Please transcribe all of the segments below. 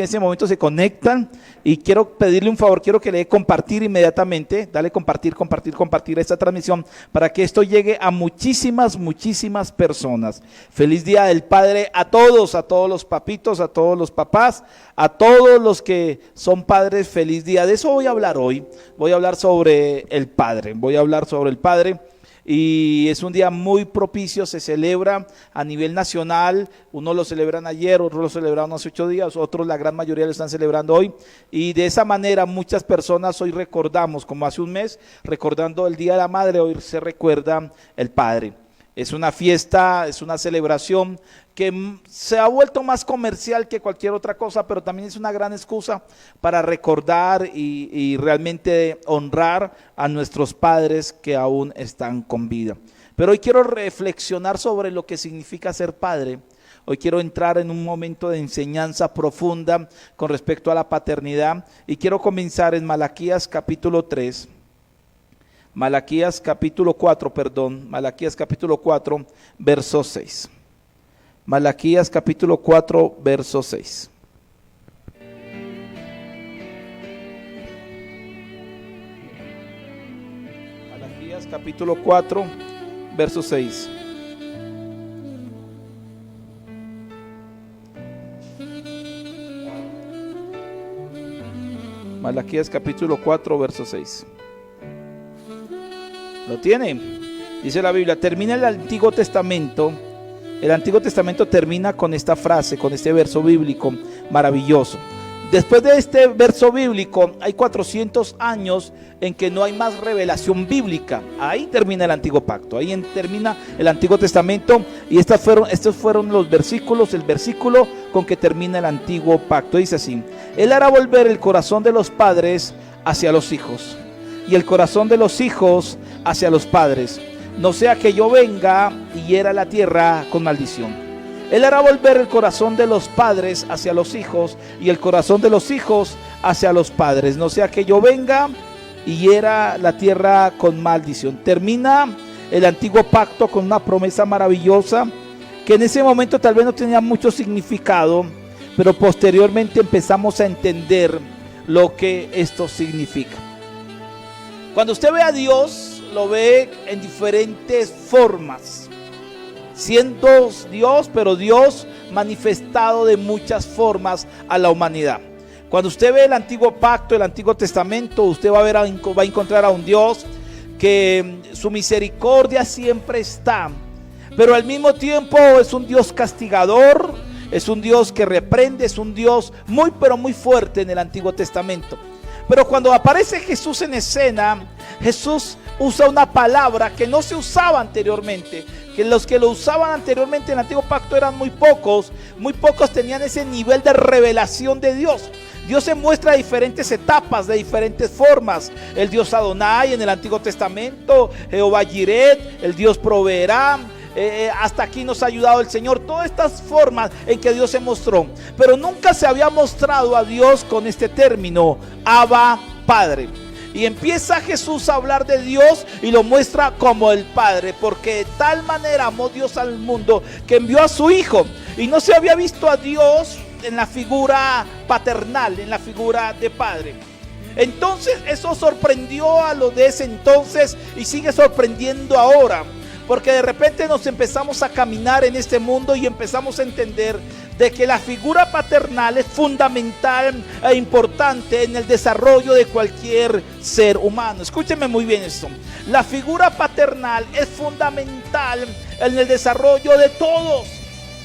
En ese momento se conectan y quiero pedirle un favor, quiero que le dé compartir inmediatamente, dale compartir esta transmisión para que esto llegue a muchísimas personas. Feliz Día del Padre a todos los papitos, a todos los papás, a todos los que son padres, feliz día. De eso voy a hablar hoy, voy a hablar sobre el Padre, y es un día muy propicio, se celebra a nivel nacional, unos lo celebran ayer, otros lo celebraron hace 8 días, otros la gran mayoría lo están celebrando hoy, y de esa manera muchas personas hoy recordamos, como hace un mes, recordando el Día de la Madre, hoy se recuerda el Padre. Es una fiesta, es una celebración que se ha vuelto más comercial que cualquier otra cosa, pero también es una gran excusa para recordar y realmente honrar a nuestros padres que aún están con vida. Pero hoy quiero reflexionar sobre lo que significa ser padre. Hoy quiero entrar en un momento de enseñanza profunda con respecto a la paternidad y quiero comenzar en Malaquías capítulo 4, verso 6. Malaquías capítulo 4, verso 6. Malaquías capítulo 4, verso 6. Malaquías capítulo 4, verso 6. ¿Lo tiene? Dice la Biblia, termina el Antiguo Testamento. El Antiguo Testamento termina con esta frase, con este verso bíblico maravilloso. Después de este verso bíblico hay 400 años en que no hay más revelación bíblica. Ahí termina el Antiguo Pacto, termina el Antiguo Testamento y estos fueron los versículos, el versículo con que termina el Antiguo Pacto. Dice así: Él hará volver el corazón de los padres hacia los hijos y el corazón de los hijos hacia los padres, no sea que yo venga y hiera la tierra con maldición. Él hará volver el corazón de los padres hacia los hijos y el corazón de los hijos hacia los padres, no sea que yo venga y hiera la tierra con maldición. Termina el Antiguo Pacto con una promesa maravillosa que en ese momento tal vez no tenía mucho significado, pero posteriormente empezamos a entender lo que esto significa. Cuando usted ve a Dios, lo ve en diferentes formas, siendo Dios, pero Dios manifestado de muchas formas a la humanidad. Cuando usted ve el Antiguo Pacto, el Antiguo Testamento, usted va a encontrar a un Dios que su misericordia siempre está, pero al mismo tiempo es un Dios castigador, es un Dios que reprende, es un Dios muy pero muy fuerte en el Antiguo Testamento. Pero cuando aparece Jesús en escena, Jesús usa una palabra que no se usaba anteriormente, que los que lo usaban anteriormente en el Antiguo Pacto eran muy pocos tenían ese nivel de revelación de Dios. Dios se muestra de diferentes etapas, de diferentes formas. El Dios Adonai en el Antiguo Testamento, Jehová Jireh, el Dios proveerá. Hasta aquí nos ha ayudado el Señor. Todas estas formas en que Dios se mostró, pero nunca se había mostrado a Dios con este término, Abba, Padre. Y empieza Jesús a hablar de Dios y lo muestra como el Padre, porque de tal manera amó Dios al mundo que envió a su Hijo. Y no se había visto a Dios en la figura paternal, en la figura de Padre. Entonces eso sorprendió a los de ese entonces y sigue sorprendiendo ahora, porque de repente nos empezamos a caminar en este mundo y empezamos a entender de que la figura paternal es fundamental e importante en el desarrollo de cualquier ser humano. Escúchenme muy bien esto. La figura paternal es fundamental en el desarrollo de todos.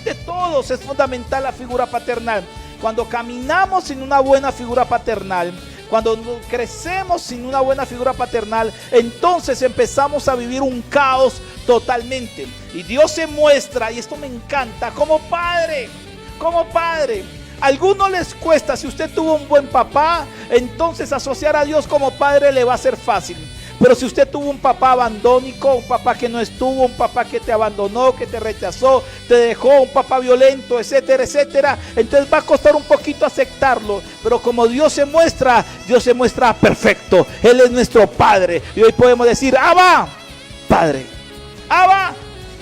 De todos es fundamental la figura paternal. Cuando caminamos sin una buena figura paternal, cuando crecemos sin una buena figura paternal, entonces empezamos a vivir un caos totalmente. Y Dios se muestra, y esto me encanta, como Padre. Como Padre. A algunos les cuesta. Si usted tuvo un buen papá, entonces asociar a Dios como Padre le va a ser fácil. Pero si usted tuvo un papá abandónico, un papá que no estuvo, un papá que te abandonó, que te rechazó, te dejó, un papá violento, etcétera, etcétera, entonces va a costar un poquito aceptarlo. Pero como Dios se muestra perfecto. Él es nuestro Padre. Y hoy podemos decir, Abba, Padre. Abba,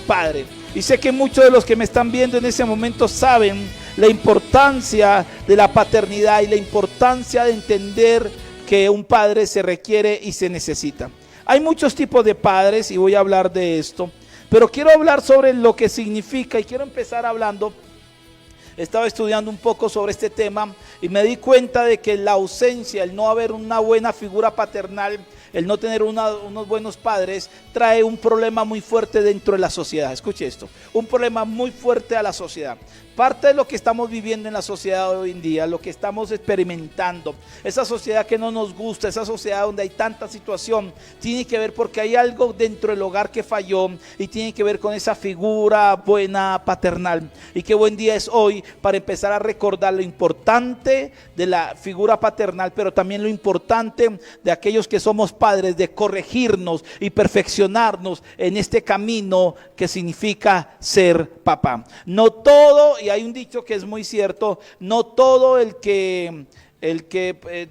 Padre. Y sé que muchos de los que me están viendo en ese momento saben la importancia de la paternidad y la importancia de entender que un padre se requiere y se necesita. Hay muchos tipos de padres y voy a hablar de esto, pero quiero hablar sobre lo que significa y quiero empezar hablando. Estaba estudiando un poco sobre este tema y me di cuenta de que la ausencia, el no haber una buena figura paternal, el no tener unos buenos padres, trae un problema muy fuerte dentro de la sociedad. Escuche esto, un problema muy fuerte a la sociedad. Parte de lo que estamos viviendo en la sociedad hoy en día, lo que estamos experimentando, esa sociedad que no nos gusta, esa sociedad donde hay tanta situación, tiene que ver porque hay algo dentro del hogar que falló y tiene que ver con esa figura buena paternal. Y qué buen día es hoy para empezar a recordar lo importante de la figura paternal, pero también lo importante de aquellos que somos padres, de corregirnos y perfeccionarnos en este camino que significa ser papá. No todo, y hay un dicho que es muy cierto, no todo el que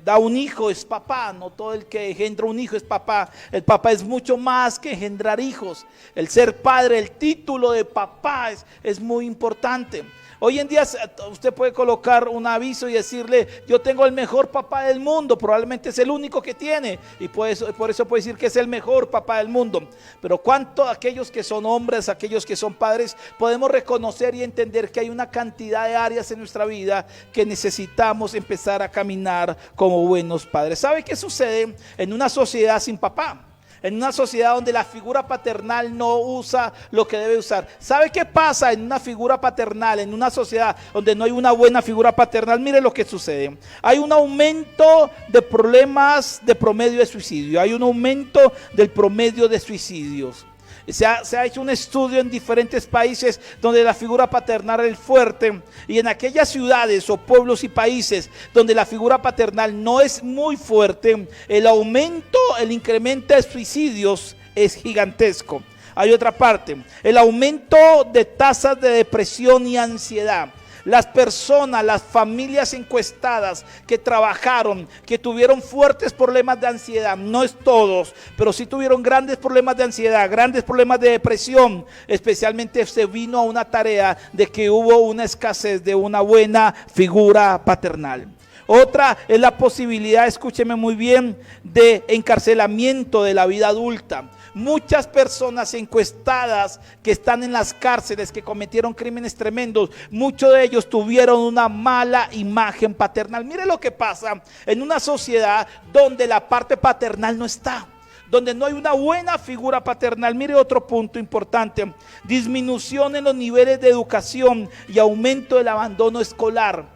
da un hijo es papá, no todo el que engendra un hijo es papá. El papá es mucho más que engendrar hijos. El ser padre, el título de papá es muy importante. Hoy en día usted puede colocar un aviso y decirle: yo tengo el mejor papá del mundo, probablemente es el único que tiene y por eso puede decir que es el mejor papá del mundo. Pero ¿cuánto aquellos que son hombres, aquellos que son padres, podemos reconocer y entender que hay una cantidad de áreas en nuestra vida que necesitamos empezar a caminar como buenos padres? ¿Sabe qué sucede en una sociedad sin papá? En una sociedad donde la figura paternal no usa lo que debe usar. ¿Sabe qué pasa en una figura paternal, en una sociedad donde no hay una buena figura paternal? Mire lo que sucede. Hay un aumento de problemas de promedio de suicidio. Hay un aumento del promedio de suicidios. Se ha hecho un estudio en diferentes países donde la figura paternal es fuerte, y en aquellas ciudades o pueblos y países donde la figura paternal no es muy fuerte, el incremento de suicidios es gigantesco. Hay otra parte, el aumento de tasas de depresión y ansiedad. Las personas, las familias encuestadas que trabajaron, que tuvieron fuertes problemas de ansiedad, no es todos, pero sí tuvieron grandes problemas de ansiedad, grandes problemas de depresión, especialmente se vino a una tarea de que hubo una escasez de una buena figura paternal. Otra es la posibilidad, escúcheme muy bien, de encarcelamiento de la vida adulta. Muchas personas encuestadas que están en las cárceles, que cometieron crímenes tremendos, muchos de ellos tuvieron una mala imagen paternal. Mire lo que pasa en una sociedad donde la parte paternal no está, donde no hay una buena figura paternal. Mire otro punto importante: disminución en los niveles de educación y aumento del abandono escolar.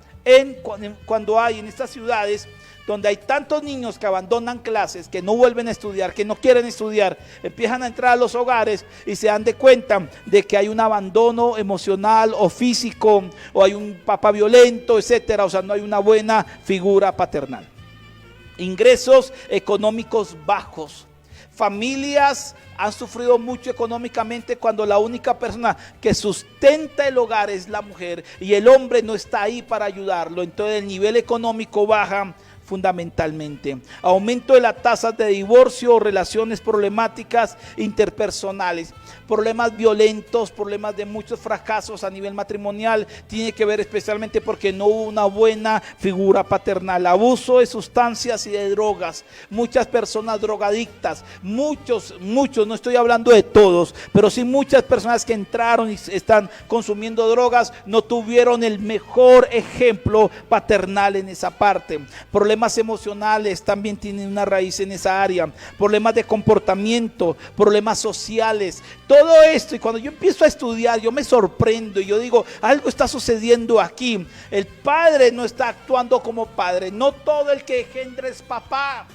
Cuando hay en estas ciudades donde hay tantos niños que abandonan clases, que no vuelven a estudiar, que no quieren estudiar, empiezan a entrar a los hogares y se dan de cuenta de que hay un abandono emocional o físico, o hay un papá violento, etcétera. O sea, no hay una buena figura paternal. Ingresos económicos bajos. Familias han sufrido mucho económicamente cuando la única persona que sustenta el hogar es la mujer y el hombre no está ahí para ayudarlo. Entonces el nivel económico baja fundamentalmente. Aumento de las tasas de divorcio o relaciones problemáticas interpersonales. Problemas violentos, problemas de muchos fracasos a nivel matrimonial, tiene que ver especialmente porque no hubo una buena figura paternal. Abuso de sustancias y de drogas. Muchas personas drogadictas, muchos, no estoy hablando de todos, pero sí muchas personas que entraron y están consumiendo drogas no tuvieron el mejor ejemplo paternal en esa parte. Problemas emocionales también tienen una raíz en esa área. Problemas de comportamiento, problemas sociales. Todo esto, y cuando yo empiezo a estudiar, yo me sorprendo y yo digo, algo está sucediendo aquí. El padre no está actuando como padre. No todo el que engendra es papá.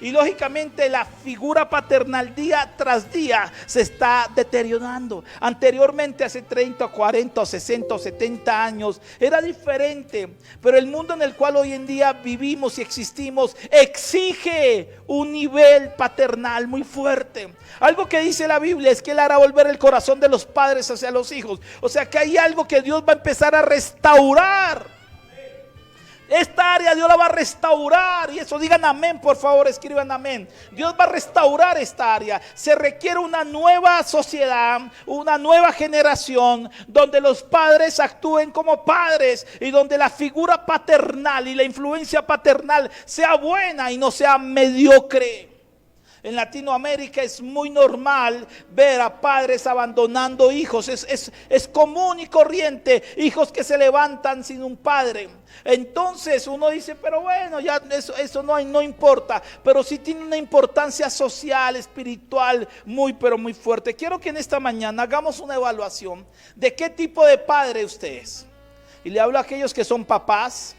Y lógicamente la figura paternal día tras día se está deteriorando. Anteriormente, hace 30, 40, 60, 70 años, era diferente. Pero el mundo en el cual hoy en día vivimos y existimos exige un nivel paternal muy fuerte. Algo que dice la Biblia es que Él hará volver el corazón de los padres hacia los hijos. O sea que hay algo que Dios va a empezar a restaurar. Esta área Dios la va a restaurar. Y eso, digan amén, por favor, escriban amén. Dios va a restaurar esta área. Se requiere una nueva sociedad, una nueva generación, donde los padres actúen como padres y donde la figura paternal y la influencia paternal sea buena y no sea mediocre. En Latinoamérica es muy normal ver a padres abandonando hijos. Es común y corriente hijos que se levantan sin un padre. Entonces uno dice, pero bueno, ya eso no importa. Pero sí tiene una importancia social, espiritual, pero muy fuerte. Quiero que en esta mañana hagamos una evaluación de qué tipo de padre usted es. Y le hablo a aquellos que son papás.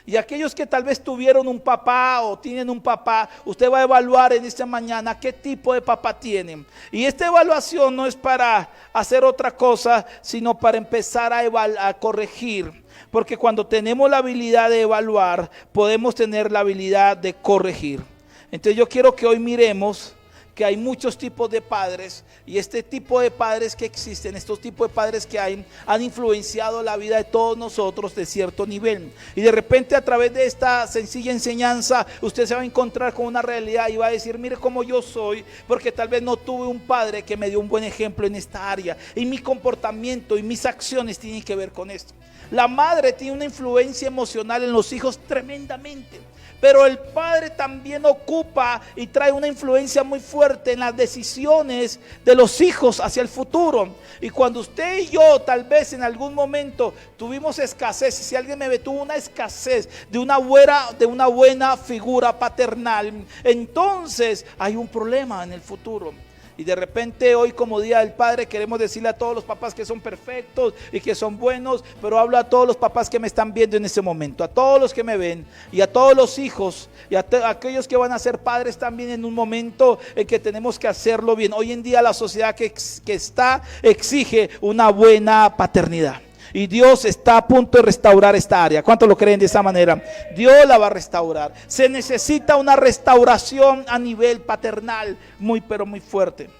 Y aquellos que tal vez tuvieron un papá o tienen un papá, usted va a evaluar en esta mañana qué tipo de papá tienen. Y esta evaluación no es para hacer otra cosa, sino para empezar a corregir. Porque cuando tenemos la habilidad de evaluar, podemos tener la habilidad de corregir. Entonces yo quiero que hoy miremos que hay muchos tipos de padres, y este tipo de padres que existen, estos tipos de padres que hay, han influenciado la vida de todos nosotros de cierto nivel. Y de repente, a través de esta sencilla enseñanza, usted se va a encontrar con una realidad y va a decir, mire cómo yo soy, porque tal vez no tuve un padre que me dio un buen ejemplo en esta área, y mi comportamiento y mis acciones tienen que ver con esto. La madre tiene una influencia emocional en los hijos tremendamente. Pero el padre también ocupa y trae una influencia muy fuerte en las decisiones de los hijos hacia el futuro. Y cuando usted y yo tal vez en algún momento tuvimos escasez, si alguien me ve, tuvo una escasez de una buena figura paternal, entonces hay un problema en el futuro. Y de repente hoy, como Día del Padre, queremos decirle a todos los papás que son perfectos y que son buenos, pero hablo a todos los papás que me están viendo en este momento, a todos los que me ven y a todos los hijos y a aquellos que van a ser padres también en un momento en que tenemos que hacerlo bien. Hoy en día la sociedad que está exige una buena paternidad. Y Dios está a punto de restaurar esta área. ¿Cuántos lo creen de esa manera? Dios la va a restaurar. Se necesita una restauración a nivel paternal pero muy fuerte.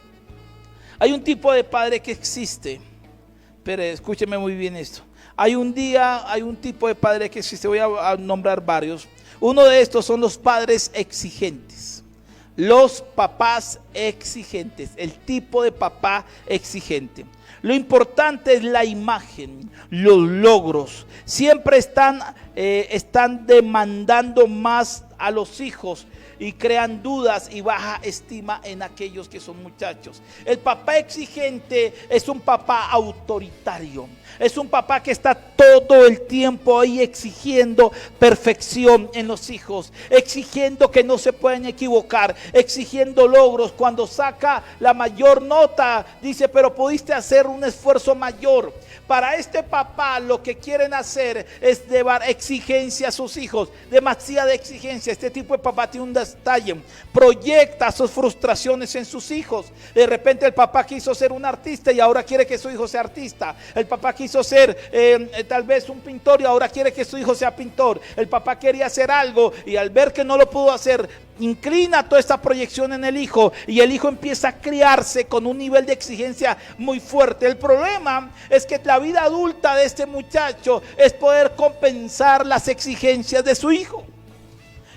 Hay un tipo de padre que existe. Pero escúcheme muy bien esto. Hay un tipo de padre que existe. Voy a nombrar varios. Uno de estos son los padres exigentes. Los papás exigentes. El tipo de papá exigente. Lo importante es la imagen, los logros. Siempre están demandando más a los hijos y crean dudas y baja estima en aquellos que son muchachos. El papá exigente es un papá autoritario. Es un papá que está todo el tiempo ahí exigiendo perfección en los hijos, exigiendo que no se pueden equivocar, exigiendo logros. Cuando saca la mayor nota, dice, pero pudiste hacer un esfuerzo mayor. Para este papá lo que quieren hacer es llevar exigencia a sus hijos, demasiada exigencia. Este tipo de papá tiene un detalle, proyecta sus frustraciones en sus hijos. De repente el papá quiso ser un artista y ahora quiere que su hijo sea artista. El papá quiso ser tal vez un pintor y ahora quiere que su hijo sea pintor. El papá quería hacer algo y al ver que no lo pudo hacer, inclina toda esta proyección en el hijo y el hijo empieza a criarse con un nivel de exigencia muy fuerte. El problema es que la vida adulta de este muchacho es poder compensar las exigencias de su hijo.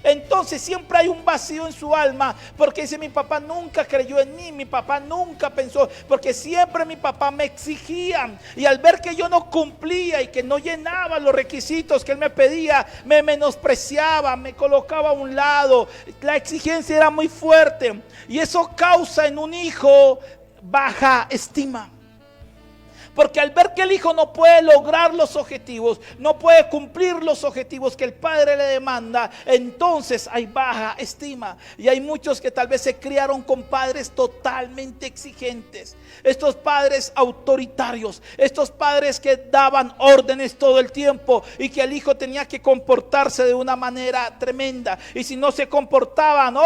Entonces siempre hay un vacío en su alma porque dice, mi papá nunca creyó en mí, mi papá nunca pensó, porque siempre mi papá me exigía, y al ver que yo no cumplía y que no llenaba los requisitos que él me pedía, me menospreciaba, me colocaba a un lado. La exigencia era muy fuerte y eso causa en un hijo baja estima. Porque al ver que el hijo no puede lograr los objetivos, no puede cumplir los objetivos que el padre le demanda, entonces hay baja estima. Y hay muchos que tal vez se criaron con padres totalmente exigentes. Estos padres autoritarios, estos padres que daban órdenes todo el tiempo y que el hijo tenía que comportarse de una manera tremenda. Y si no se comportaban,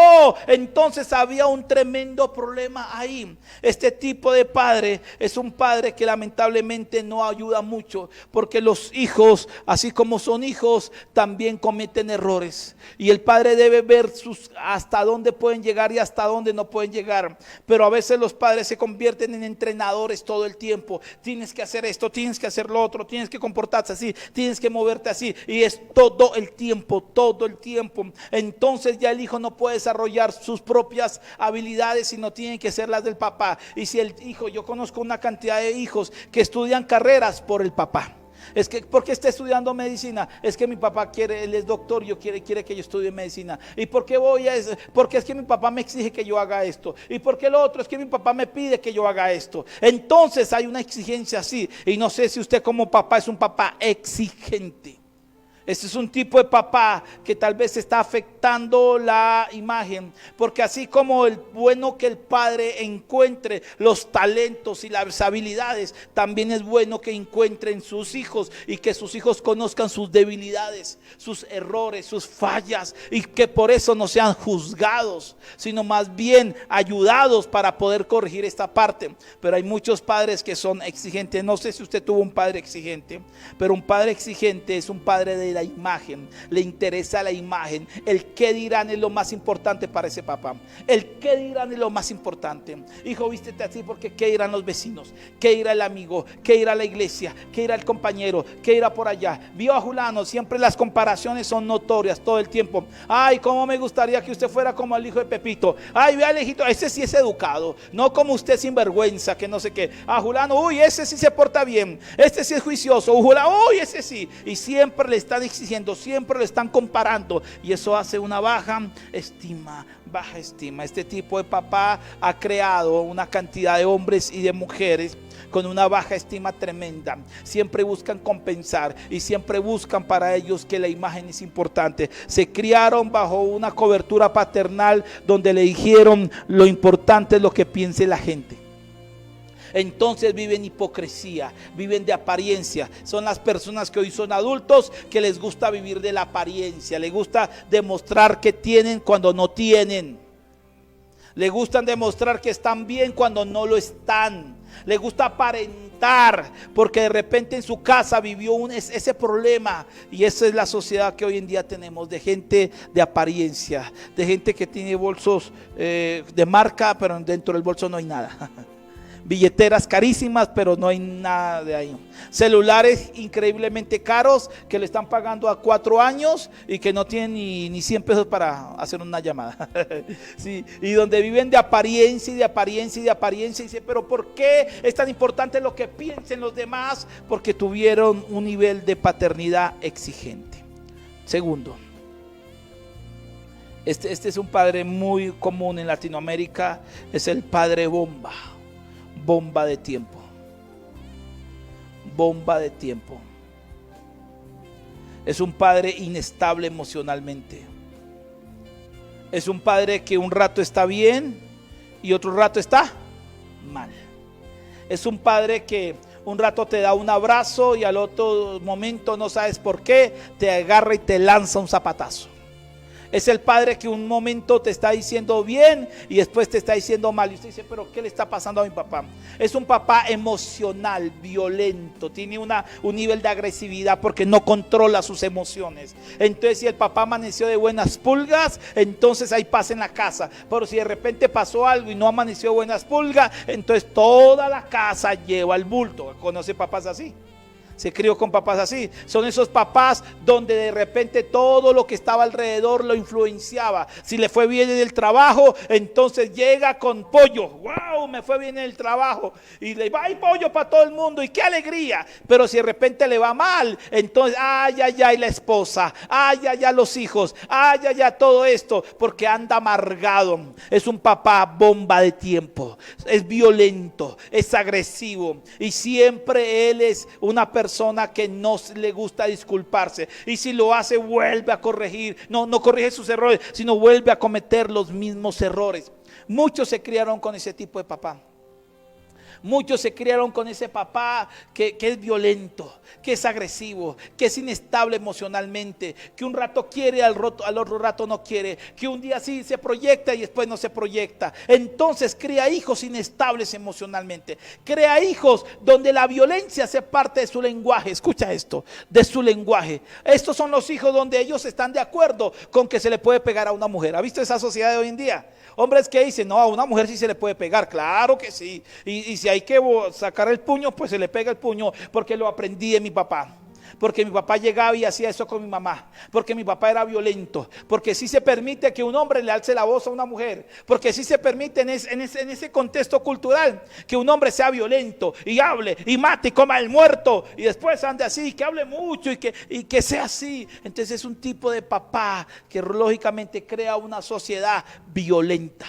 entonces había un tremendo problema ahí. Este tipo de padre es un padre que lamentablemente lamentablemente no ayuda mucho, porque los hijos, así como son hijos, también cometen errores, y el padre debe ver hasta dónde pueden llegar y hasta dónde no pueden llegar. Pero a veces los padres se convierten en entrenadores todo el tiempo. Tienes que hacer esto, tienes que hacer lo otro, tienes que comportarse así, tienes que moverte así, y es todo el tiempo, todo el tiempo. Entonces ya el hijo no puede desarrollar sus propias habilidades, sino tienen que ser las del papá. Y si el hijo, yo conozco una cantidad de hijos que estudian carreras por el papá. Es que, ¿por qué está estudiando medicina? Es que mi papá quiere, él es doctor, quiere que yo estudie medicina. ¿Y por qué voy a eso? Porque es que mi papá me exige que yo haga esto. ¿Y por qué lo otro? Es que mi papá me pide que yo haga esto. Entonces hay una exigencia así. Y no sé si usted como papá es un papá exigente. Este es un tipo de papá que tal vez está afectando la imagen, porque así como el bueno que el padre encuentre los talentos y las habilidades, también es bueno que encuentren sus hijos y que sus hijos conozcan sus debilidades, sus errores, sus fallas, y que por eso no sean juzgados, sino más bien ayudados para poder corregir esta parte. Pero hay muchos padres que son exigentes. No sé si usted tuvo un padre exigente, pero un padre exigente es un padre de la imagen, le interesa la imagen. El qué dirán es lo más importante para ese papá. El qué dirán es lo más importante. Hijo, vístete así porque qué dirán los vecinos, qué dirá el amigo, qué dirá la iglesia, qué dirá el compañero, qué dirá por allá. Vio a Julano, siempre las comparaciones son notorias todo el tiempo. Ay, cómo me gustaría que usted fuera como el hijo de Pepito. Ay, vea al hijito, ese sí es educado, no como usted sinvergüenza, que no sé qué. A Julano, uy, ese sí se porta bien, este sí es juicioso. Julano, uy, ese sí. Y siempre le están exigiendo, siempre lo están comparando, y eso hace una baja estima. Este tipo de papá ha creado una cantidad de hombres y de mujeres con una baja estima tremenda. Siempre buscan compensar y siempre buscan para ellos que la imagen es importante. Se criaron bajo una cobertura paternal donde le dijeron lo importante es lo que piense la gente. Entonces viven hipocresía, viven de apariencia. Son las personas que hoy son adultos que les gusta vivir de la apariencia, les gusta demostrar que tienen cuando no tienen. Les gusta demostrar que están bien cuando no lo están. Les gusta aparentar porque de repente en su casa vivió ese problema. Y esa es la sociedad que hoy en día tenemos, de gente de apariencia, de gente que tiene bolsos de marca, pero dentro del bolso no hay nada. Billeteras carísimas, pero no hay nada de ahí. Celulares increíblemente caros que le están pagando a 4 años y que no tienen ni 100 pesos para hacer una llamada. Sí, y donde viven de apariencia y de apariencia y de apariencia. Y dice, pero ¿por qué es tan importante lo que piensen los demás? Porque tuvieron un nivel de paternidad exigente. Segundo, este es un padre muy común en Latinoamérica, es el padre bomba. Bomba de tiempo. Bomba de tiempo. Es un padre inestable emocionalmente. Es un padre que un rato está bien y otro rato está mal. Es un padre que un rato te da un abrazo y al otro momento no sabes por qué te agarra y te lanza un zapatazo. Es el padre que un momento te está diciendo bien y después te está diciendo mal. Y usted dice, pero ¿qué le está pasando a mi papá? Es un papá emocional, violento. Tiene un nivel de agresividad porque no controla sus emociones. Entonces si el papá amaneció de buenas pulgas, entonces hay paz en la casa. Pero si de repente pasó algo y no amaneció de buenas pulgas, entonces toda la casa lleva el bulto. ¿Conoce papás así? Se crió con papás así. Son esos papás donde de repente todo lo que estaba alrededor lo influenciaba. Si le fue bien en el trabajo, entonces llega con pollo. ¡Wow! Me fue bien en el trabajo. Y le va, hay pollo para todo el mundo. Y qué alegría. Pero si de repente le va mal, entonces, ay, la esposa. Ay, los hijos. Ay, todo esto. Porque anda amargado. Es un papá bomba de tiempo. Es violento. Es agresivo. Y siempre él es una persona que no le gusta disculparse, y si lo hace vuelve a corregir, no corrige sus errores, sino vuelve a cometer los mismos errores. Muchos se criaron con ese tipo de papá. Muchos se criaron con ese papá que es violento, que es agresivo, que es inestable emocionalmente, que un rato quiere, al otro rato no quiere, que un día sí se proyecta y después no se proyecta. Entonces crea hijos inestables emocionalmente, crea hijos donde la violencia hace parte de su lenguaje. Escucha esto, de su lenguaje. Estos son los hijos donde ellos están de acuerdo con que se le puede pegar a una mujer. ¿Ha visto esa sociedad de hoy en día? Hombres que dicen, no, a una mujer sí se le puede pegar, claro que sí. Y si hay que sacar el puño, pues se le pega el puño, porque lo aprendí de mi papá. Porque mi papá llegaba y hacía eso con mi mamá. Porque mi papá era violento. Porque sí se permite que un hombre le alce la voz a una mujer. Porque sí se permite en ese contexto cultural que un hombre sea violento y hable y mate y coma el muerto. Y después ande así y que hable mucho y que sea así. Entonces es un tipo de papá que lógicamente crea una sociedad violenta.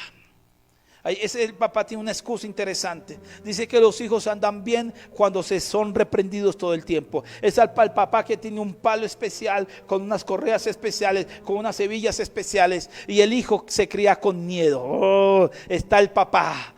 El papá tiene una excusa interesante. Dice que los hijos andan bien cuando se son reprendidos todo el tiempo. Es el papá que tiene un palo especial, con unas correas especiales, con unas hebillas especiales, y el hijo se cría con miedo. Está el papá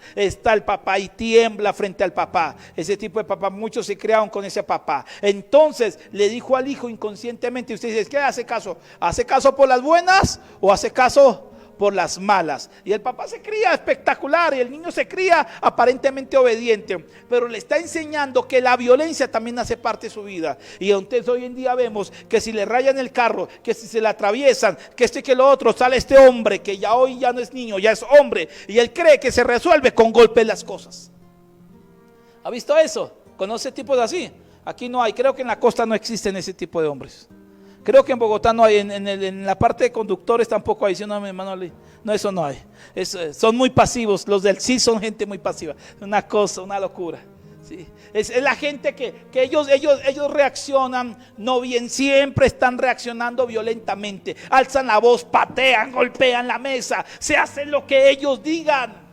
y tiembla frente al papá. Ese tipo de papá, muchos se criaron con ese papá. Entonces le dijo al hijo inconscientemente, usted dice, ¿qué hace caso? ¿Hace caso por las buenas o hace caso por las malas? Y el papá se cría espectacular y el niño se cría aparentemente obediente, pero le está enseñando que la violencia también hace parte de su vida. Y entonces hoy en día vemos que si le rayan el carro, que si se le atraviesan, que que lo otro, sale este hombre que ya hoy ya no es niño, ya es hombre, y él cree que se resuelve con golpes las cosas. ¿Ha visto eso? ¿Conoce tipos así? Aquí no hay, creo que en la costa no existen ese tipo de hombres. Creo que en Bogotá no hay, en la parte de conductores tampoco hay. Si no, mi hermano, no, eso no hay. Son muy pasivos, los del sí son gente muy pasiva. Una cosa, una locura. ¿Sí? Es la gente que ellos reaccionan no bien, siempre están reaccionando violentamente. Alzan la voz, patean, golpean la mesa, se hacen lo que ellos digan.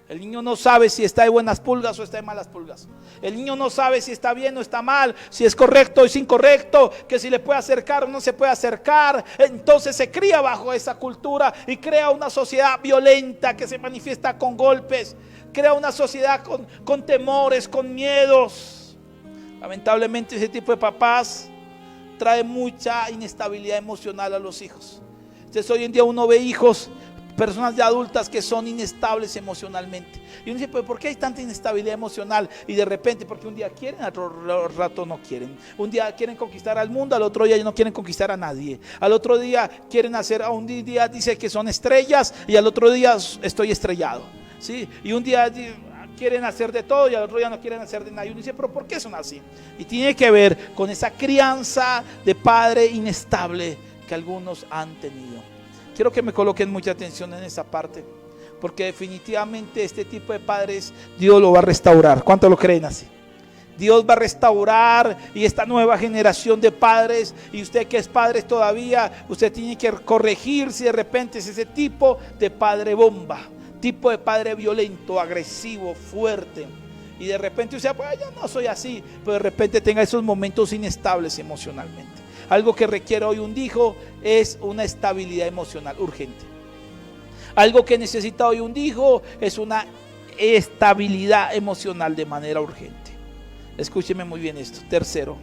El niño no sabe si está de buenas pulgas o está de malas pulgas. El niño no sabe si está bien o está mal, si es correcto o es incorrecto, que si le puede acercar o no se puede acercar. Entonces se cría bajo esa cultura y crea una sociedad violenta que se manifiesta con golpes. Crea una sociedad con temores, con miedos. Lamentablemente ese tipo de papás trae mucha inestabilidad emocional a los hijos. Entonces hoy en día uno ve hijos, personas ya adultas que son inestables emocionalmente. Y uno dice, pues ¿por qué hay tanta inestabilidad emocional? Y de repente, porque un día quieren, al otro rato no quieren. Un día quieren conquistar al mundo, al otro día ya no quieren conquistar a nadie. Al otro día quieren hacer, a un día dice que son estrellas y al otro día estoy estrellado. ¿Sí? Y un día quieren hacer de todo y al otro día no quieren hacer de nada. Y uno dice, pero ¿por qué son así? Y tiene que ver con esa crianza de padre inestable que algunos han tenido. Quiero que me coloquen mucha atención en esa parte, porque definitivamente este tipo de padres Dios lo va a restaurar. ¿Cuántos lo creen así? Dios va a restaurar, y esta nueva generación de padres, y usted que es padre todavía, usted tiene que corregir si de repente es ese tipo de padre bomba, tipo de padre violento, agresivo, fuerte. Y de repente usted, pues yo no soy así, pero de repente tenga esos momentos inestables emocionalmente. Algo que requiere hoy un hijo es una estabilidad emocional urgente. Algo que necesita hoy un hijo es una estabilidad emocional de manera urgente. Escúcheme muy bien esto. Tercero,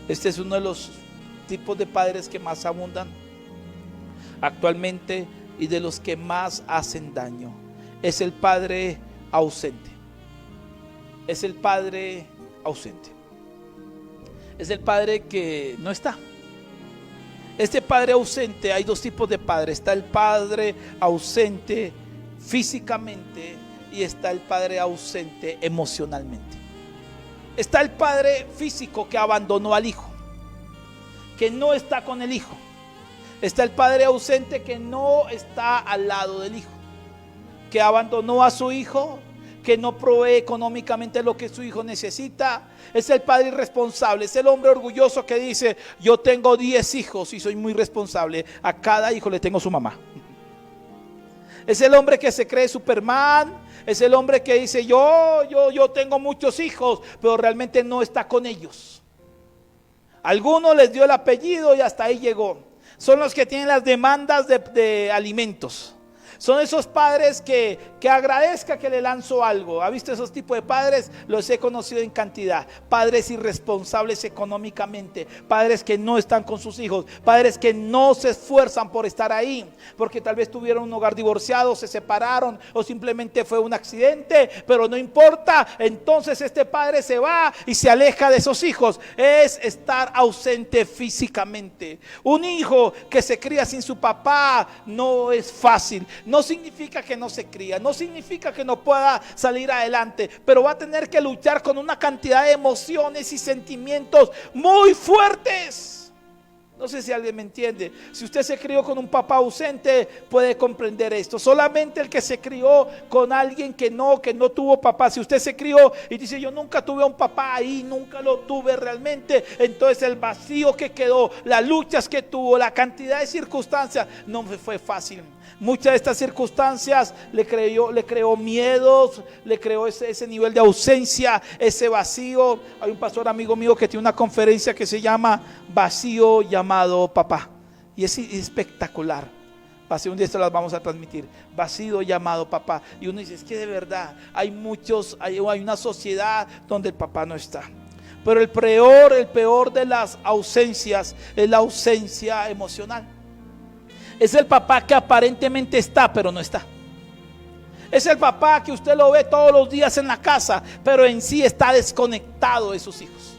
este es uno de los tipos de padres que más abundan actualmente y de los que más hacen daño. Es el padre ausente. Es el padre ausente. Es el padre que no está. Este padre ausente, hay dos tipos de padre. Está el padre ausente físicamente y está el padre ausente emocionalmente. Está el padre físico que abandonó al hijo, que no está con el hijo. Está el padre ausente que no está al lado del hijo, que abandonó a su hijo, que no provee económicamente lo que su hijo necesita. Es el padre irresponsable, es el hombre orgulloso que dice, yo tengo 10 hijos y soy muy responsable, a cada hijo le tengo su mamá. Es el hombre que se cree Superman, es el hombre que dice, yo tengo muchos hijos, pero realmente no está con ellos. Algunos les dio el apellido y hasta ahí llegó. Son los que tienen las demandas de alimentos. Son esos padres que agradezca que le lanzo algo. ¿Ha visto esos tipos de padres? Los he conocido en cantidad. Padres irresponsables económicamente, padres que no están con sus hijos, padres que no se esfuerzan por estar ahí, porque tal vez tuvieron un hogar divorciado, se separaron o simplemente fue un accidente, pero no importa. Entonces este padre se va y se aleja de esos hijos. Es estar ausente físicamente. Un hijo que se cría sin su papá no es fácil. No significa que no se cría, no significa que no pueda salir adelante, pero va a tener que luchar con una cantidad de emociones y sentimientos muy fuertes. No sé si alguien me entiende. Si usted se crió con un papá ausente, puede comprender esto. Solamente el que se crió con alguien que no tuvo papá. Si usted se crió y dice: yo nunca tuve a un papá ahí, nunca lo tuve realmente, entonces el vacío que quedó, las luchas que tuvo, la cantidad de circunstancias, no fue fácil. Muchas de estas circunstancias le creó miedos, le creó ese nivel de ausencia, ese vacío. Hay un pastor amigo mío que tiene una conferencia que se llama Vacío llamado Papá, y es espectacular. Vacío, un día esto las vamos a transmitir. Vacío llamado papá. Y uno dice: es que de verdad hay una sociedad donde el papá no está. Pero el peor de las ausencias es la ausencia emocional. Es el papá que aparentemente está, pero no está. Es el papá que usted lo ve todos los días en la casa, pero en sí está desconectado de sus hijos.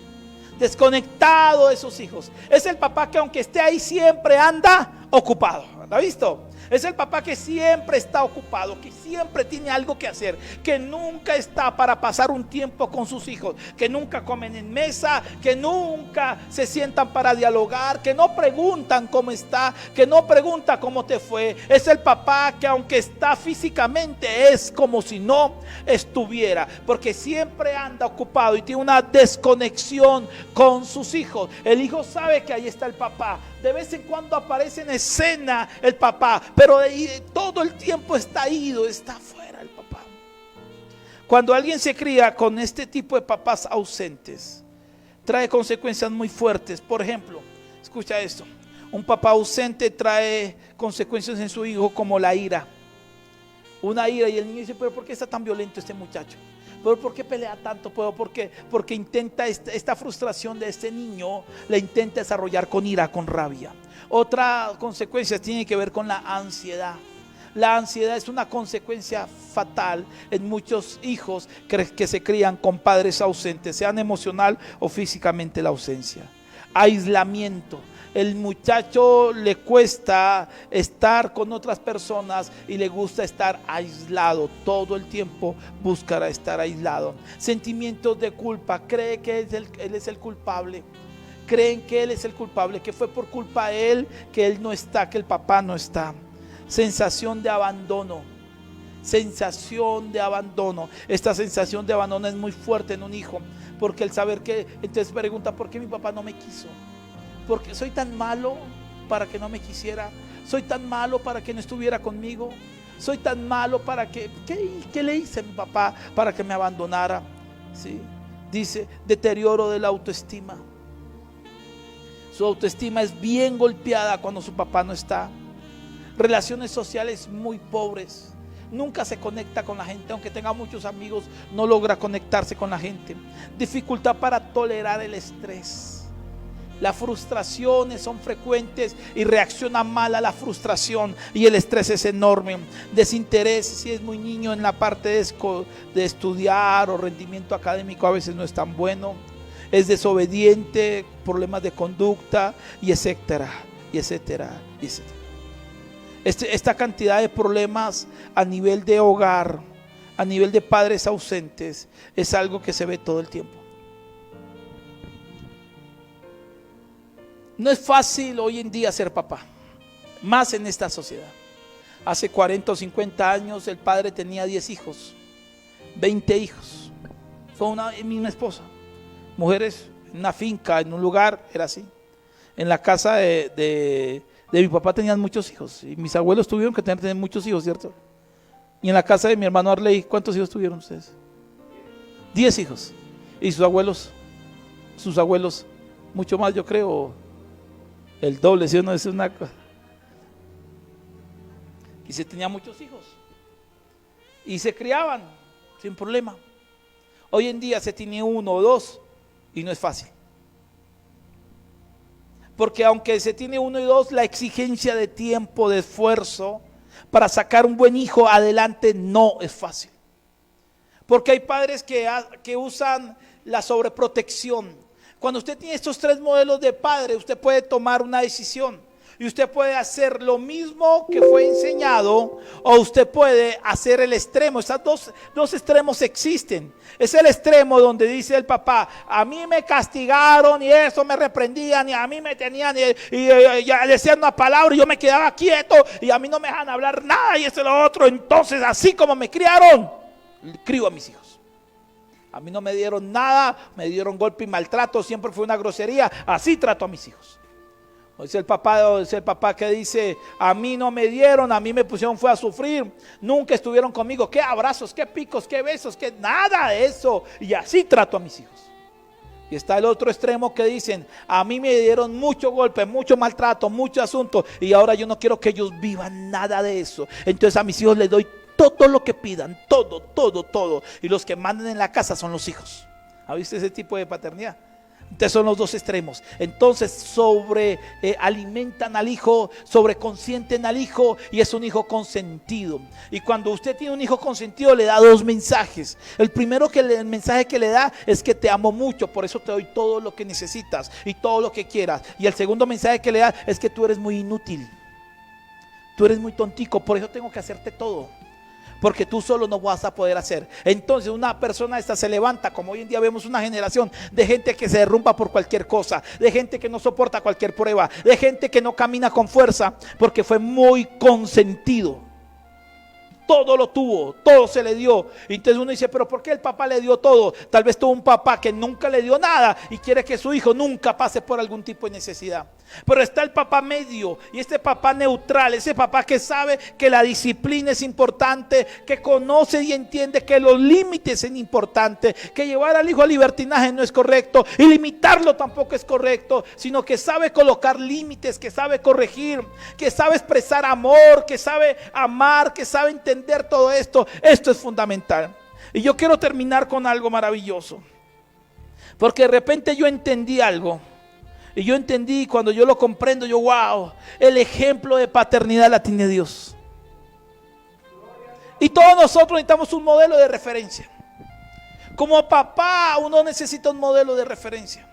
Desconectado de sus hijos. Es el papá que aunque esté ahí siempre anda ocupado. ¿Lo ha visto? Es el papá que siempre está ocupado, que siempre tiene algo que hacer, que nunca está para pasar un tiempo con sus hijos, que nunca comen en mesa, que nunca se sientan para dialogar, que no preguntan cómo está, que no pregunta cómo te fue. Es el papá que aunque está físicamente es como si no estuviera, porque siempre anda ocupado y tiene una desconexión con sus hijos. El hijo sabe que ahí está el papá. De vez en cuando aparece en escena el papá, pero todo el tiempo está ido, está fuera el papá. Cuando alguien se cría con este tipo de papás ausentes, trae consecuencias muy fuertes. Por ejemplo, escucha esto: un papá ausente trae consecuencias en su hijo como la ira. Una ira, y el niño dice: pero ¿por qué está tan violento este muchacho? ¿Pero por qué pelea tanto? Porque intenta esta frustración de este niño, la intenta desarrollar con ira, con rabia. Otra consecuencia tiene que ver con la ansiedad. La ansiedad es una consecuencia fatal en muchos hijos que se crían con padres ausentes, sean emocional o físicamente la ausencia. Aislamiento. El muchacho le cuesta estar con otras personas y le gusta estar aislado. Todo el tiempo buscará estar aislado. Sentimientos de culpa. Cree que él es el culpable. Creen que él es el culpable, que fue por culpa de él que él no está, que el papá no está. Sensación de abandono. Sensación de abandono. Esta sensación de abandono es muy fuerte en un hijo, porque el saber que, entonces pregunta: ¿por qué mi papá no me quiso? Porque soy tan malo para que no me quisiera. Soy tan malo para que no estuviera conmigo. Soy tan malo para que... ¿Qué le hice a mi papá para que me abandonara? ¿Sí? Dice: deterioro de la autoestima. Su autoestima es bien golpeada cuando su papá no está. Relaciones sociales muy pobres. Nunca se conecta con la gente, aunque tenga muchos amigos, no logra conectarse con la gente. Dificultad para tolerar el estrés. Las frustraciones son frecuentes y reacciona mal a la frustración, y el estrés es enorme. Desinterés, si es muy niño, en la parte de estudiar o rendimiento académico a veces no es tan bueno. Es desobediente, problemas de conducta, y etcétera, y etcétera, y etcétera. Esta cantidad de problemas a nivel de hogar, a nivel de padres ausentes, es algo que se ve todo el tiempo. No es fácil hoy en día ser papá, más en esta sociedad. Hace 40 o 50 años el padre tenía 10 hijos, 20 hijos. Fue una misma esposa. Mujeres en una finca, en un lugar, era así. En la casa de mi papá tenían muchos hijos, y mis abuelos tuvieron que tener muchos hijos, ¿cierto? Y en la casa de mi hermano Arley, ¿cuántos hijos tuvieron ustedes? 10 hijos. Y sus abuelos, mucho más, yo creo, el doble, si uno es una cosa. y se tenía muchos hijos y se criaban sin problema. Hoy en día se tiene uno o dos y no es fácil. Porque aunque se tiene uno y dos, la exigencia de tiempo, de esfuerzo para sacar un buen hijo adelante no es fácil. Porque hay padres que usan la sobreprotección. Cuando usted tiene estos tres modelos de padre, usted puede tomar una decisión. Y usted puede hacer lo mismo que fue enseñado, o usted puede hacer el extremo. Esos dos extremos existen. Es el extremo donde dice el papá: a mí me castigaron y eso me reprendían y a mí me tenían y ya decían una palabra y yo me quedaba quieto y a mí no me dejan hablar nada y eso y lo otro. Entonces, así como me criaron, crío a mis hijos. A mí no me dieron nada, me dieron golpe y maltrato, siempre fue una grosería. Así trato a mis hijos. Es el papá que dice: a mí no me dieron, a mí me pusieron fue a sufrir, nunca estuvieron conmigo, qué abrazos, qué picos, qué besos, qué nada de eso, y así trato a mis hijos. Y está el otro extremo que dicen: a mí me dieron mucho golpe, mucho maltrato, mucho asunto, y ahora yo no quiero que ellos vivan nada de eso, entonces a mis hijos les doy todo lo que pidan, todo, y los que mandan en la casa son los hijos. ¿Ha visto ese tipo de paternidad? Entonces son los dos extremos. Entonces alimentan al hijo, sobreconsienten al hijo, y es un hijo consentido. Y cuando usted tiene un hijo consentido, le da dos mensajes. El primero el mensaje que le da es que te amo mucho, por eso te doy todo lo que necesitas y todo lo que quieras. Y el segundo mensaje que le da es que tú eres muy inútil, tú eres muy tontico, por eso tengo que hacerte todo, porque tú solo no vas a poder hacer. Entonces una persona esta se levanta, como hoy en día vemos una generación de gente que se derrumba por cualquier cosa, de gente que no soporta cualquier prueba, de gente que no camina con fuerza porque fue muy consentido. Todo lo tuvo, todo se le dio. Y entonces uno dice: pero ¿por qué el papá le dio todo? Tal vez tuvo un papá que nunca le dio nada y quiere que su hijo nunca pase por algún tipo de necesidad. Pero está el papá medio y este papá neutral, ese papá que sabe que la disciplina es importante, que conoce y entiende que los límites son importantes, que llevar al hijo al libertinaje no es correcto y limitarlo tampoco es correcto, sino que sabe colocar límites, que sabe corregir, que sabe expresar amor, que sabe amar, que sabe entender todo esto. Esto es fundamental. Y yo quiero terminar con algo maravilloso, porque de repente yo entendí algo. Y yo entendí, cuando yo lo comprendo, yo: wow, el ejemplo de paternidad la tiene Dios. Y todos nosotros necesitamos un modelo de referencia. Como papá, uno necesita un modelo de referencia.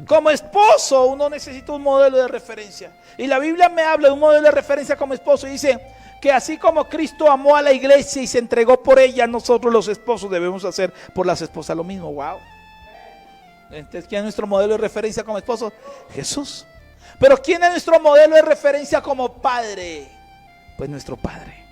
Como esposo, uno necesita un modelo de referencia. Y la Biblia me habla de un modelo de referencia como esposo. Y dice que así como Cristo amó a la iglesia y se entregó por ella, nosotros los esposos debemos hacer por las esposas lo mismo. Wow. Entonces, ¿quién es nuestro modelo de referencia como esposo? Jesús. Pero ¿quién es nuestro modelo de referencia como padre? Pues nuestro Padre.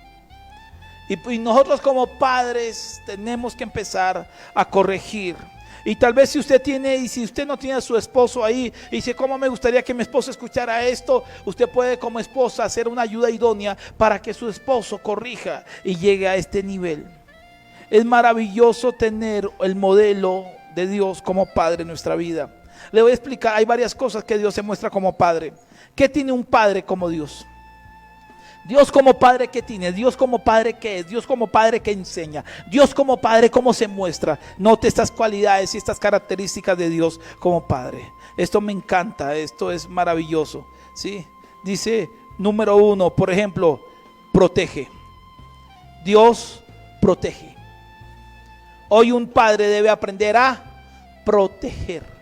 Y nosotros como padres tenemos que empezar a corregir. Y tal vez si usted no tiene a su esposo ahí y dice: ¿cómo me gustaría que mi esposo escuchara esto? Usted puede como esposa hacer una ayuda idónea para que su esposo corrija y llegue a este nivel. Es maravilloso tener el modelo de Dios como padre en nuestra vida. Le voy a explicar, hay varias cosas que Dios se muestra como padre. ¿Qué tiene un padre como Dios? Dios como padre, ¿qué tiene? Dios como padre, ¿qué es? Dios como padre, ¿qué enseña? Dios como padre, ¿cómo se muestra? Note estas cualidades y estas características de Dios como padre. Esto me encanta, esto es maravilloso, ¿sí? Dice, número 1, por ejemplo, protege. Dios protege. Hoy un padre debe aprender a proteger.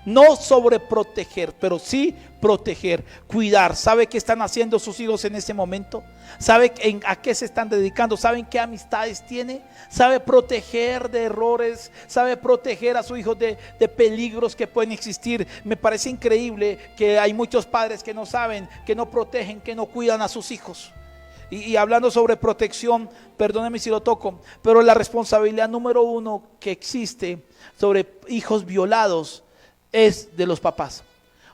No sobreproteger, pero sí proteger, cuidar. ¿Sabe qué están haciendo sus hijos en este momento? ¿Sabe a qué se están dedicando? ¿Saben qué amistades tiene? ¿Sabe proteger de errores? ¿Sabe proteger a su hijo de peligros que pueden existir? Me parece increíble que hay muchos padres que no saben, que no protegen, que no cuidan a sus hijos. Y hablando sobre protección, perdóneme si lo toco, pero la responsabilidad número 1 que existe sobre hijos violados es de los papás.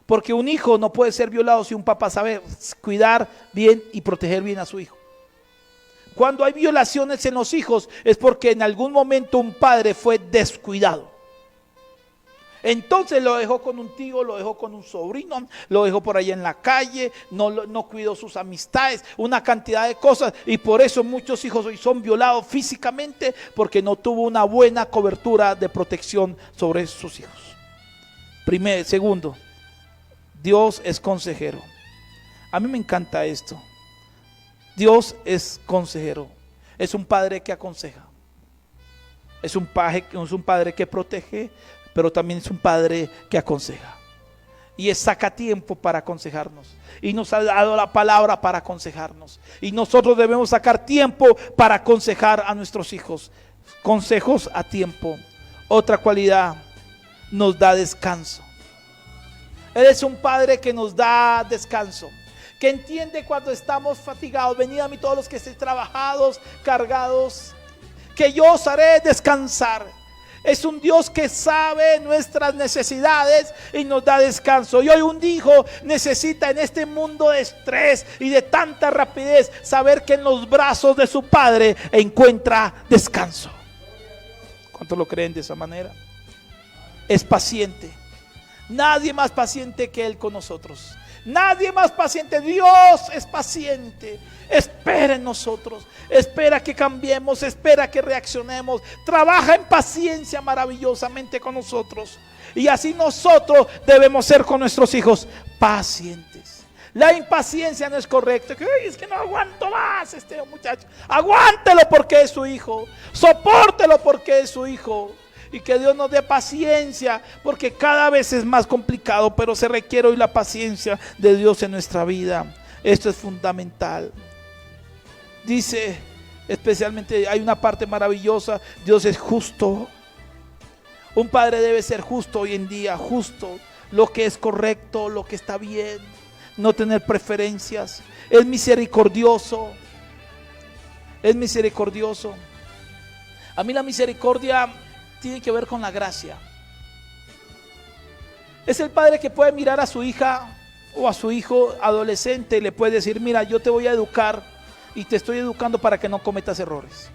Porque un hijo no puede ser violado si un papá sabe cuidar bien y proteger bien a su hijo. Cuando hay violaciones en los hijos es porque en algún momento un padre fue descuidado. Entonces lo dejó con un tío, lo dejó con un sobrino, lo dejó por ahí en la calle, no cuidó sus amistades, una cantidad de cosas. Y por eso muchos hijos hoy son violados físicamente, porque no tuvo una buena cobertura de protección sobre sus hijos. Segundo, Dios es consejero. A mí me encanta esto. Dios es consejero. Es un padre que aconseja. Es un padre que protege, pero también es un padre que aconseja. Y saca tiempo para aconsejarnos. Y nos ha dado la palabra para aconsejarnos. Y nosotros debemos sacar tiempo para aconsejar a nuestros hijos. Consejos a tiempo. Otra cualidad, nos da descanso. Él es un padre que nos da descanso, que entiende cuando estamos fatigados. Venid a mí todos los que estéis trabajados, cargados, que yo os haré descansar. Es un Dios que sabe nuestras necesidades y nos da descanso. Y hoy un hijo necesita, en este mundo de estrés y de tanta rapidez, saber que en los brazos de su padre encuentra descanso. ¿Cuántos lo creen de esa manera? Es paciente. Nadie más paciente que Él con nosotros. Nadie más paciente. Dios es paciente. Espera en nosotros. Espera que cambiemos. Espera que reaccionemos. Trabaja en paciencia maravillosamente con nosotros. Y así nosotros debemos ser con nuestros hijos pacientes. La impaciencia no es correcta. Es que no aguanto más este muchacho. Aguántelo porque es su hijo. Sopórtelo porque es su hijo. Y que Dios nos dé paciencia, porque cada vez es más complicado, pero se requiere hoy la paciencia de Dios en nuestra vida. Esto es fundamental. Dice, especialmente hay una parte maravillosa: Dios es justo. Un padre debe ser justo hoy en día, justo, lo que es correcto, lo que está bien, no tener preferencias. Es misericordioso. Es misericordioso. A mí la misericordia tiene que ver con la gracia. Es el padre que puede mirar a su hija o a su hijo adolescente y le puede decir: mira, yo te voy a educar y te estoy educando para que no cometas errores.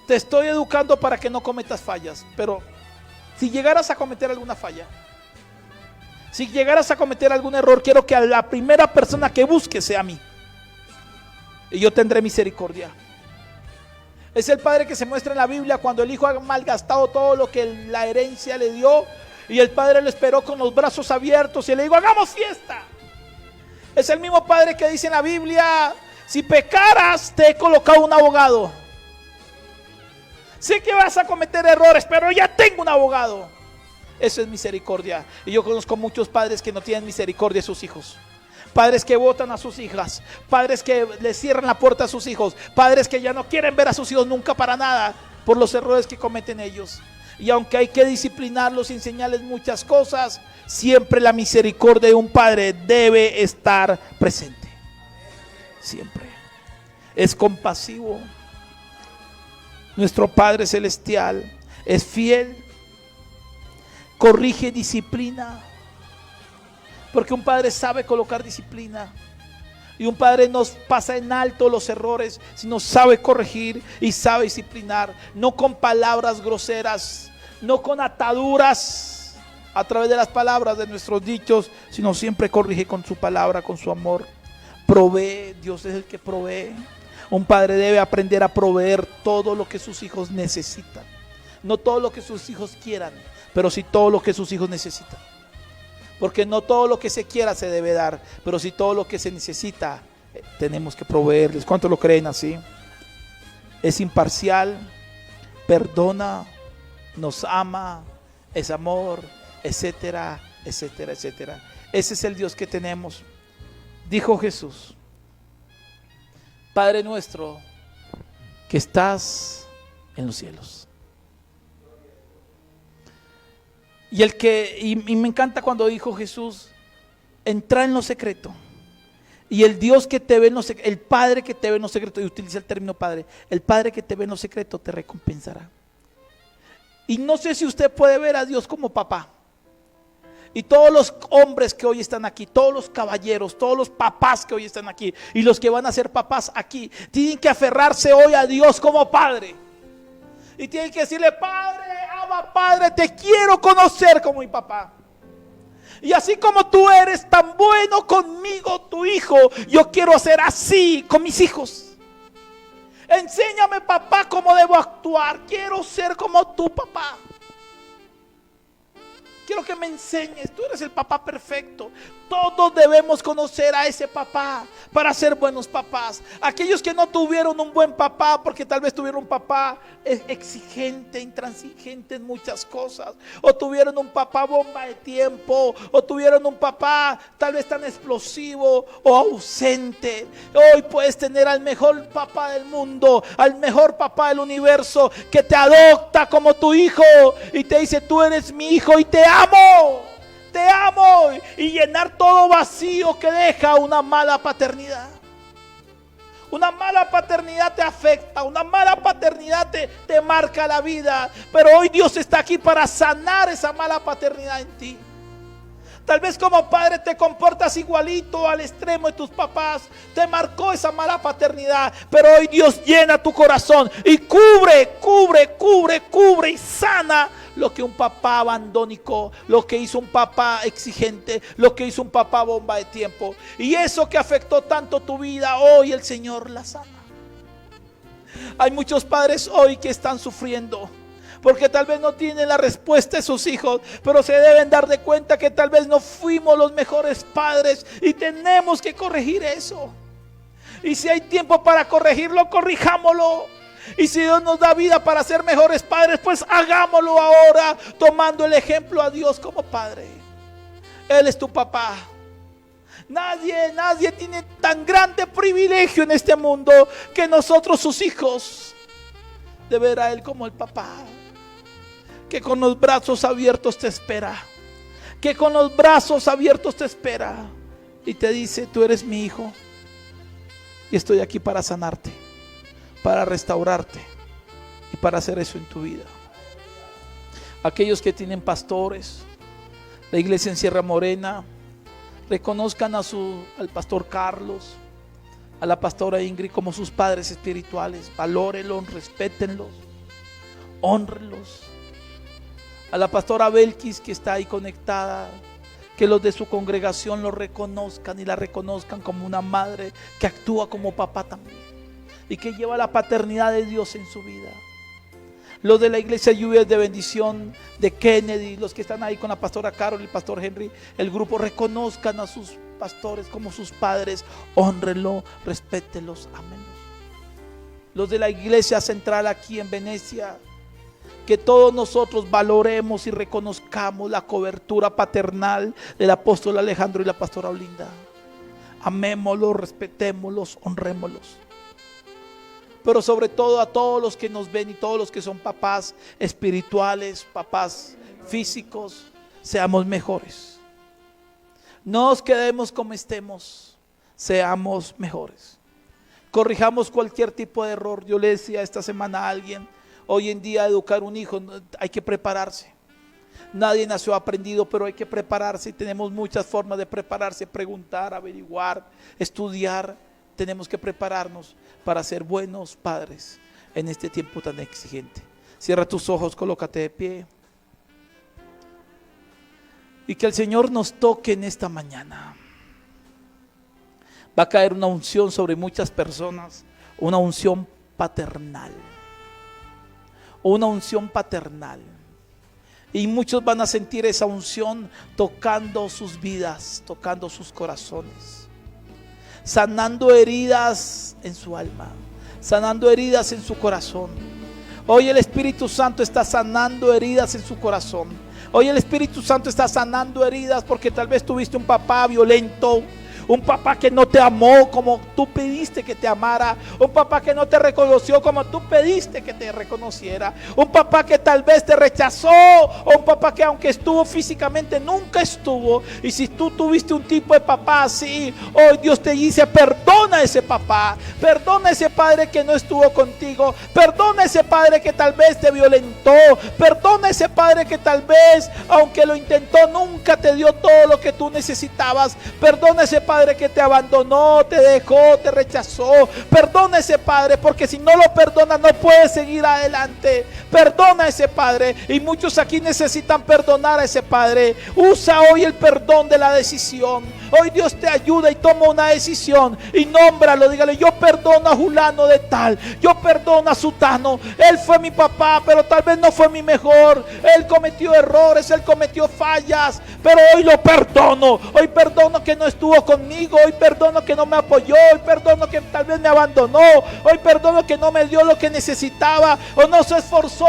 Te estoy educando para que no cometas fallas. Pero si llegaras a cometer alguna falla, si llegaras a cometer algún error, quiero que a la primera persona que busques sea a mí, y yo tendré misericordia. Es el padre que se muestra en la Biblia cuando el hijo ha malgastado todo lo que la herencia le dio, y el padre lo esperó con los brazos abiertos y le dijo: hagamos fiesta. Es el mismo padre que dice en la Biblia: si pecaras, te he colocado un abogado. Sé que vas a cometer errores, pero ya tengo un abogado. Eso es misericordia. Y yo conozco muchos padres que no tienen misericordia de sus hijos. Padres que botan a sus hijas, padres que le cierran la puerta a sus hijos, padres que ya no quieren ver a sus hijos nunca para nada por los errores que cometen ellos. Y aunque hay que disciplinarlos y enseñarles muchas cosas, siempre la misericordia de un padre debe estar presente. Siempre. Es compasivo. Nuestro Padre Celestial es fiel, corrige, disciplina. Porque un padre sabe colocar disciplina. Y un padre no pasa en alto los errores, sino sabe corregir y sabe disciplinar. No con palabras groseras, no con ataduras a través de las palabras de nuestros dichos, sino siempre corrige con su palabra, con su amor. Provee, Dios es el que provee. Un padre debe aprender a proveer todo lo que sus hijos necesitan. No todo lo que sus hijos quieran, pero sí todo lo que sus hijos necesitan. Porque no todo lo que se quiera se debe dar, pero sí todo lo que se necesita tenemos que proveerles. ¿Cuántos lo creen así? Es imparcial, perdona, nos ama, es amor, etcétera, etcétera, etcétera. Ese es el Dios que tenemos. Dijo Jesús: Padre nuestro que estás en los cielos. Y me encanta cuando dijo Jesús: entra en lo secreto. Y el Dios que te ve en lo secreto, el Padre que te ve en lo secreto, y utiliza el término Padre, el Padre que te ve en lo secreto te recompensará. Y no sé si usted puede ver a Dios como papá. Y todos los hombres que hoy están aquí, todos los caballeros, todos los papás que hoy están aquí, y los que van a ser papás aquí, tienen que aferrarse hoy a Dios como Padre. Y tienes que decirle: Padre, Abba, Padre, te quiero conocer como mi papá. Y así como tú eres tan bueno conmigo, tu hijo, yo quiero ser así con mis hijos. Enséñame, papá, cómo debo actuar. Quiero ser como tu papá. Quiero que me enseñes. Tú eres el papá perfecto. Todos debemos conocer a ese papá para ser buenos papás. Aquellos que no tuvieron un buen papá, porque tal vez tuvieron un papá exigente, intransigente en muchas cosas, o tuvieron un papá bomba de tiempo, o tuvieron un papá tal vez tan explosivo o ausente. Hoy puedes tener al mejor papá del mundo, al mejor papá del universo, que te adopta como tu hijo y te dice: tú eres mi hijo y te amo. Te amo, y llenar todo vacío que deja una mala paternidad. Una mala paternidad te afecta, una mala paternidad te marca la vida. Pero hoy Dios está aquí para sanar esa mala paternidad en ti. Tal vez como padre te comportas igualito al extremo de tus papás. Te marcó esa mala paternidad. Pero hoy Dios llena tu corazón y cubre y sana lo que un papá abandónico, lo que hizo un papá exigente, lo que hizo un papá bomba de tiempo. Y eso que afectó tanto tu vida, hoy el Señor la sana. Hay muchos padres hoy que están sufriendo porque tal vez no tienen la respuesta de sus hijos, pero se deben dar de cuenta que tal vez no fuimos los mejores padres y tenemos que corregir eso. Y si hay tiempo para corregirlo, corrijámoslo. Y si Dios nos da vida para ser mejores padres, pues hagámoslo ahora, tomando el ejemplo a Dios como Padre. Él es tu papá. Nadie tiene tan grande privilegio en este mundo que nosotros, sus hijos, de ver a Él como el papá, que con los brazos abiertos te espera, que con los brazos abiertos te espera y te dice: tú eres mi hijo y estoy aquí para sanarte, para restaurarte y para hacer eso en tu vida. Aquellos que tienen pastores, la iglesia en Sierra Morena, reconozcan al pastor Carlos, a la pastora Ingrid como sus padres espirituales. Valórenlos, respétenlos, honrenlos. A la pastora Belkis, que está ahí conectada, que los de su congregación lo reconozcan y la reconozcan como una madre que actúa como papá también y que lleva la paternidad de Dios en su vida. Los de la iglesia Lluvias de Bendición de Kennedy, los que están ahí con la pastora Carol y el pastor Henry, el grupo, reconozcan a sus pastores como sus padres, honrenlos, respétenlos, ámenlos. Los de la iglesia central aquí en Venecia, que todos nosotros valoremos y reconozcamos la cobertura paternal del apóstol Alejandro y la pastora Olinda. Amémoslos, respetémoslos, honrémoslos. Pero sobre todo a todos los que nos ven y todos los que son papás espirituales, papás físicos, seamos mejores. No nos quedemos como estemos, seamos mejores. Corrijamos cualquier tipo de error. Yo le decía esta semana a alguien: hoy en día educar un hijo hay que prepararse. Nadie nació aprendido, pero hay que prepararse y tenemos muchas formas de prepararse: preguntar, averiguar, estudiar. Tenemos que prepararnos para ser buenos padres en este tiempo tan exigente. Cierra tus ojos, colócate de pie. Y que el Señor nos toque en esta mañana. Va a caer una unción sobre muchas personas, una unción paternal. Una unción paternal. Y muchos van a sentir esa unción tocando sus vidas, tocando sus corazones. Sanando heridas en su alma, sanando heridas en su corazón. Hoy el Espíritu Santo está sanando heridas en su corazón. Hoy el Espíritu Santo está sanando heridas porque tal vez tuviste un papá violento, un papá que no te amó como tú pediste que te amara, un papá que no te reconoció como tú pediste que te reconociera, un papá que tal vez te rechazó, o un papá que aunque estuvo físicamente nunca estuvo. Y si tú tuviste un tipo de papá así, hoy Dios te dice: perdona a ese papá, perdona a ese padre que no estuvo contigo, perdona a ese padre que tal vez te violentó, perdona a ese padre que tal vez aunque lo intentó nunca te dio todo lo que tú necesitabas, perdona a ese padre padre que te abandonó, te dejó, te rechazó. Perdona a ese padre, porque si no lo perdona no puedes seguir adelante. Perdona a ese padre, y muchos aquí necesitan perdonar a ese padre. Usa hoy el perdón de la decisión. Hoy Dios te ayuda y toma una decisión y nómbralo. Dígale: yo perdono a Julano de tal, yo perdono a Sutano. Él fue mi papá, pero tal vez no fue mi mejor. Él cometió errores, él cometió fallas, pero hoy lo perdono. Hoy perdono que no estuvo conmigo, hoy perdono que no me apoyó, hoy perdono que tal vez me abandonó, hoy perdono que no me dio lo que necesitaba, o no se esforzó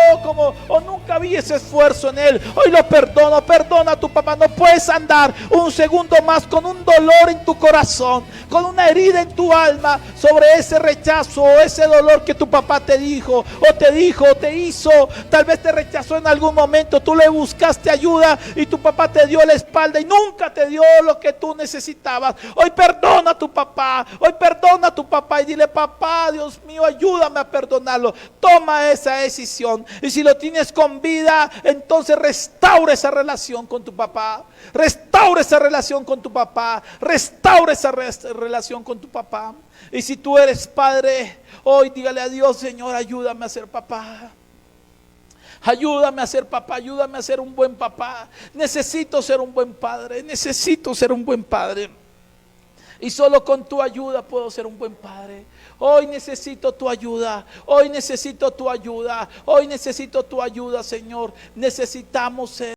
o nunca vi ese esfuerzo en él. Hoy lo perdono. Perdona a tu papá. No puedes andar un segundo más con un dolor en tu corazón, con una herida en tu alma sobre ese rechazo o ese dolor que tu papá te dijo o te hizo. Tal vez te rechazó en algún momento, tú le buscaste ayuda y tu papá te dio la espalda y nunca te dio lo que tú necesitabas. Hoy perdona a tu papá, hoy perdona a tu papá y dile: papá, Dios mío, ayúdame a perdonarlo. Toma esa decisión, y si lo tienes con vida, entonces restaura esa relación con tu papá. Restaura esa relación con tu papá. Restaura esa relación con tu papá. Y si tú eres padre, hoy dígale a Dios: Señor, ayúdame a ser papá. Ayúdame a ser papá, ayúdame a ser un buen papá. Necesito ser un buen padre, necesito ser un buen padre. Y solo con tu ayuda puedo ser un buen padre. Hoy necesito tu ayuda, hoy necesito tu ayuda, hoy necesito tu ayuda, Señor. Necesitamos ser